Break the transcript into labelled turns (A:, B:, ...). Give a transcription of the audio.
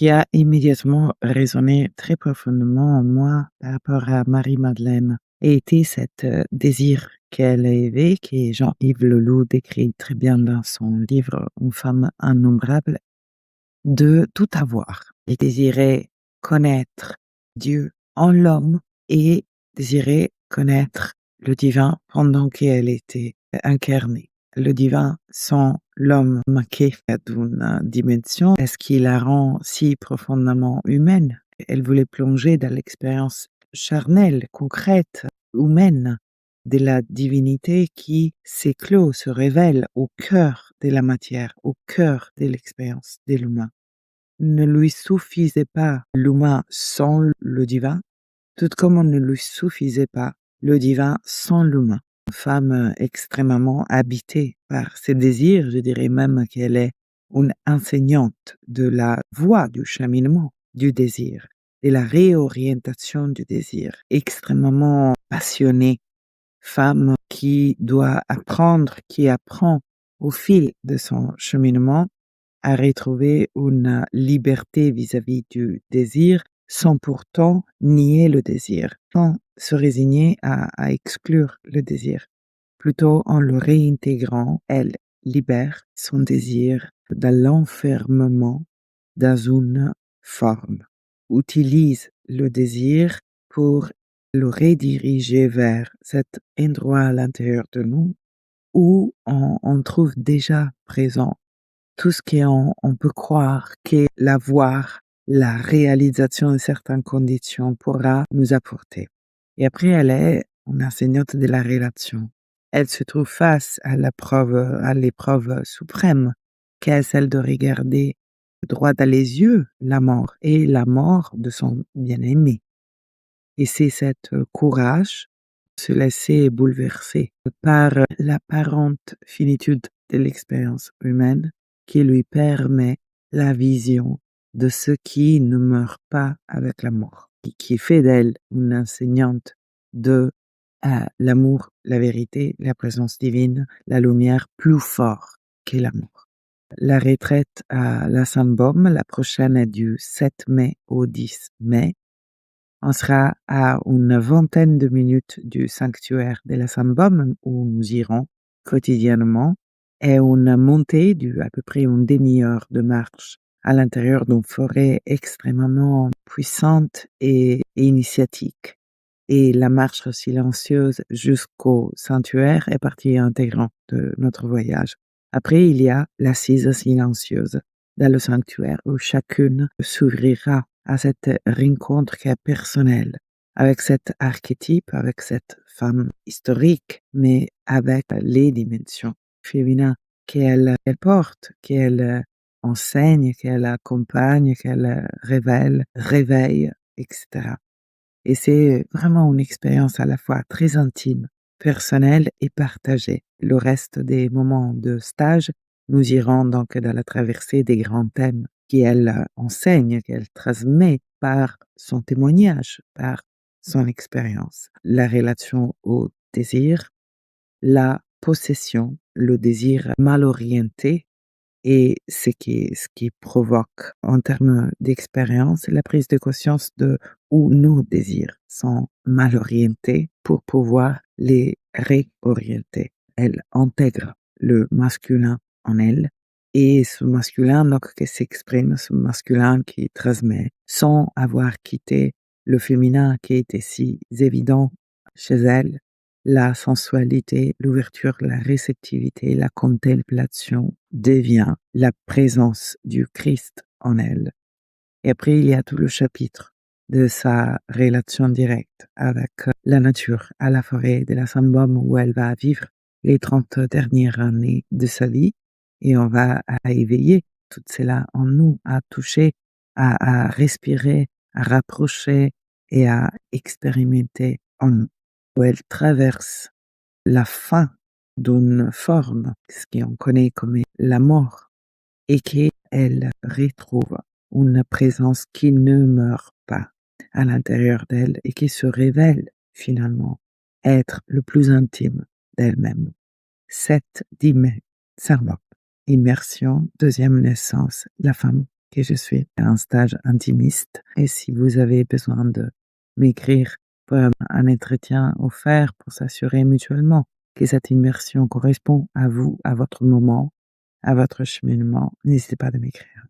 A: qui a immédiatement résonné très profondément en moi par rapport à Marie-Madeleine a été cet désir qu'elle avait, que Jean-Yves Leloup décrit très bien dans son livre Une femme innombrable, de tout avoir. Elle désirait connaître Dieu en l'homme et désirait connaître le divin pendant qu'elle était incarnée. Le divin sans l'homme manquait d'une dimension, est-ce qui la rend si profondément humaine. Elle voulait plonger dans l'expérience charnelle, concrète, humaine de la divinité qui s'éclot, se révèle au cœur de la matière, au cœur de l'expérience de l'humain. Ne lui suffisait pas l'humain sans le divin, tout comme on ne lui suffisait pas le divin sans l'humain. Une femme extrêmement habitée par ses désirs, je dirais même qu'elle est une enseignante de la voie du cheminement du désir, de la réorientation du désir, extrêmement passionnée, femme qui doit apprendre, qui apprend au fil de son cheminement à retrouver une liberté vis-à-vis du désir sans pourtant nier le désir, sans se résigner à exclure le désir. Plutôt en le réintégrant, elle libère son désir de l'enfermement dans une forme, utilise le désir pour le rediriger vers cet endroit à l'intérieur de nous où on trouve déjà présent tout ce qu'on peut croire que l'avoir, la réalisation de certaines conditions pourra nous apporter. Et après, elle est une enseignante de la relation. Elle se trouve face à l'épreuve suprême, qui est celle de regarder droit dans les yeux la mort et la mort de son bien-aimé. Et c'est cet courage de se laisser bouleverser par l'apparente finitude de l'expérience humaine qui lui permet la vision de ce qui ne meurt pas avec la mort, qui fait d'elle une enseignante de l'amour, la vérité, la présence divine, la lumière plus fort que l'amour. La retraite à la Sambom, la prochaine est du 7 mai au 10 mai. On sera à une vingtaine de minutes du sanctuaire de la Sambom où nous irons quotidiennement et une montée à peu près une demi-heure de marche à l'intérieur d'une forêt extrêmement puissante et initiatique. Et la marche silencieuse jusqu'au sanctuaire est partie intégrante de notre voyage. Après, il y a l'assise silencieuse dans le sanctuaire où chacune s'ouvrira à cette rencontre qui est personnelle avec cet archétype, avec cette femme historique, mais avec les dimensions féminines qu'elle porte, qu'elle enseigne, qu'elle accompagne, qu'elle révèle, réveille, etc. Et c'est vraiment une expérience à la fois très intime, personnelle et partagée. Le reste des moments de stage, nous irons donc dans la traversée des grands thèmes qu'elle enseigne, qu'elle transmet par son témoignage, par son expérience. La relation au désir, la possession, le désir mal orienté et ce qui provoque en termes d'expérience la prise de conscience de où nos désirs sont mal orientés pour pouvoir les réorienter. Elle intègre le masculin en elle et ce masculin donc qui s'exprime, ce masculin qui transmet sans avoir quitté le féminin qui était si évident chez elle, la sensualité, l'ouverture, la réceptivité, la contemplation devient la présence du Christ en elle. Et après, il y a tout le chapitre de sa relation directe avec la nature, à la forêt de la Sambom où elle va vivre les 30 dernières années de sa vie. Et on va à éveiller tout cela en nous, à toucher, à respirer, à rapprocher et à expérimenter en nous où elle traverse la fin d'une forme, ce qu'on connaît comme la mort, et qu'elle retrouve une présence qui ne meurt pas à l'intérieur d'elle et qui se révèle finalement être le plus intime d'elle-même. 7-10 mai, Sarmop, immersion, deuxième naissance, la femme que je suis à un stage intimiste et si vous avez besoin de m'écrire pour un entretien offert pour s'assurer mutuellement que cette immersion correspond à vous, à votre moment, à votre cheminement, n'hésitez pas à m'écrire.